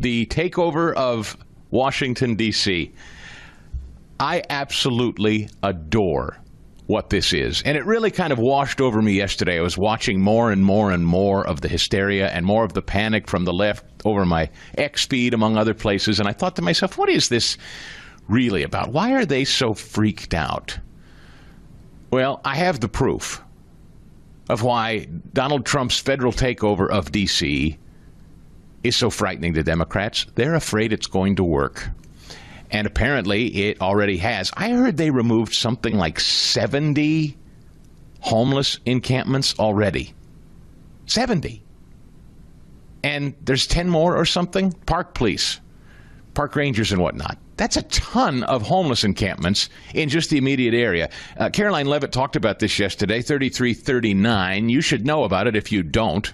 the takeover of Washington, D.C. I absolutely adore what this is. And it really kind of washed over me yesterday. I was watching more and more and more of the hysteria and more of the panic from the left over my X feed, among other places. And I thought to myself, what is this really about? Why are they so freaked out? Well, I have the proof of why Donald Trump's federal takeover of D.C. is so frightening to Democrats. They're afraid it's going to work. And apparently it already has. I heard they removed something like 70 homeless encampments already. 70. And there's 10 more or something? Park police, park rangers and whatnot. That's a ton of homeless encampments in just the immediate area. Caroline Levitt talked about this yesterday, 3339. You should know about it if you don't.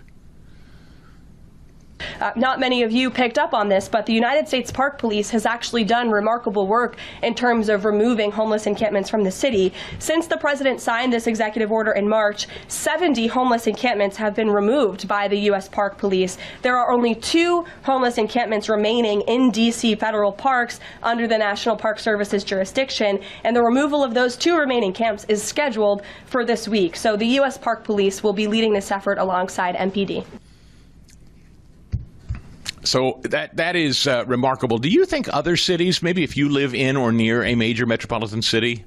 Not many of you picked up on this, but the United States Park Police has actually done remarkable work in terms of removing homeless encampments from the city. Since the president signed this executive order in March, 70 homeless encampments have been removed by the U.S. Park Police. There are only 2 homeless encampments remaining in D.C. federal parks under the National Park Service's jurisdiction, and the removal of those 2 remaining camps is scheduled for this week. So the U.S. Park Police will be leading this effort alongside MPD. So that is remarkable. Do you think other cities, maybe if you live in or near a major metropolitan city,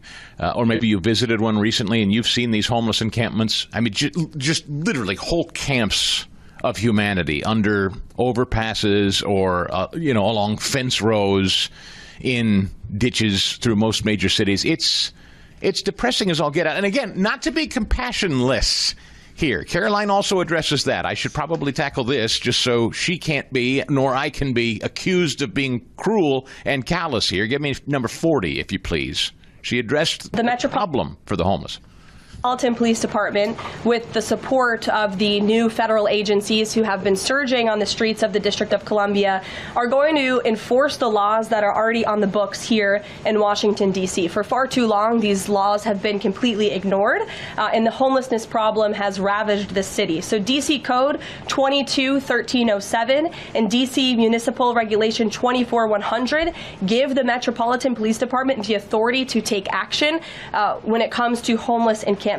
or maybe you visited one recently and you've seen these homeless encampments, I mean, just literally whole camps of humanity under overpasses or, along fence rows in ditches through most major cities. It's depressing as all get out. And again, not to be compassionless here. Caroline also addresses that. I should probably tackle this just so she can't be, nor I can be, accused of being cruel and callous here. Give me number 40, if you please. She addressed the problem for the homeless. Baltimore Police Department, with the support of the new federal agencies who have been surging on the streets of the District of Columbia, are going to enforce the laws that are already on the books here in Washington, D.C. For far too long, these laws have been completely ignored, and the homelessness problem has ravaged the city. So D.C. Code 22-1307 and D.C. Municipal Regulation 24-100 give the Metropolitan Police Department the authority to take action when it comes to homeless encampments.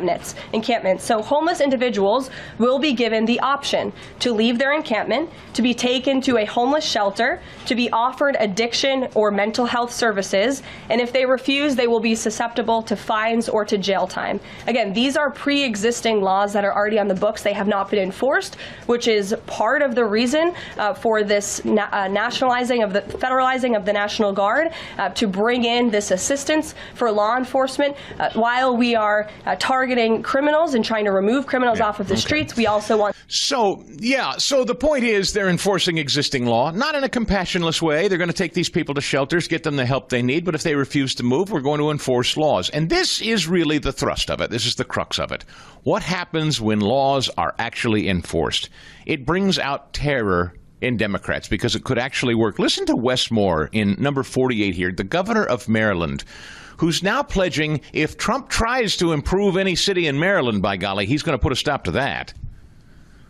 So homeless individuals will be given the option to leave their encampment, to be taken to a homeless shelter, to be offered addiction or mental health services, and if they refuse, they will be susceptible to fines or to jail time. Again, these are pre-existing laws that are already on the books. They have not been enforced, which is part of the reason for this federalizing of the National Guard to bring in this assistance for law enforcement while we are targeting criminals and trying to remove criminals off of the streets. We also want... So the point is they're enforcing existing law, not in a compassionless way. They're going to take these people to shelters, get them the help they need, but if they refuse to move, we're going to enforce laws. And this is really the thrust of it. This is the crux of it. What happens when laws are actually enforced? It brings out terror in Democrats because it could actually work. Listen to Wes Moore in number 48 here, the governor of Maryland, who's now pledging if Trump tries to improve any city in Maryland, by golly, he's going to put a stop to that.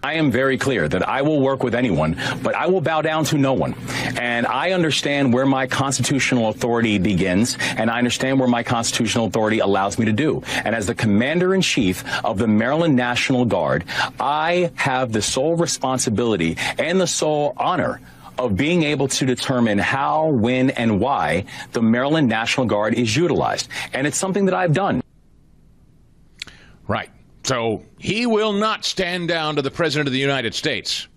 I am very clear that I will work with anyone, but I will bow down to no one. And I understand where my constitutional authority begins, and I understand where my constitutional authority allows me to do. And as the commander-in-chief of the Maryland National Guard, I have the sole responsibility and the sole honor of being able to determine how, when, and why the Maryland National Guard is utilized. And it's something that I've done. Right. So he will not stand down to the President of the United States.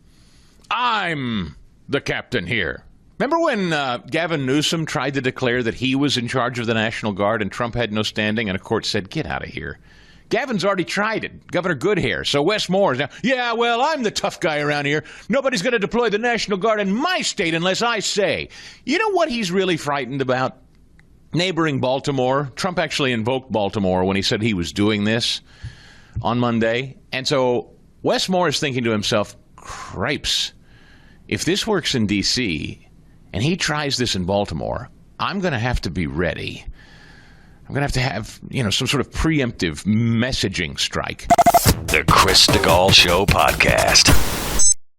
I'm the captain here. Remember when Gavin Newsom tried to declare that he was in charge of the National Guard and Trump had no standing and a court said, get out of here. Gavin's already tried it, Governor Goodhair. So Wes Moore is now, I'm the tough guy around here. Nobody's going to deploy the National Guard in my state unless I say. You know what he's really frightened about? Neighboring Baltimore. Trump actually invoked Baltimore when he said he was doing this on Monday. And so Wes Moore is thinking to himself, cripes, if this works in D.C. and he tries this in Baltimore, I'm going to have to be ready. I'm going to have, some sort of preemptive messaging strike. The Chris Stigall Show podcast.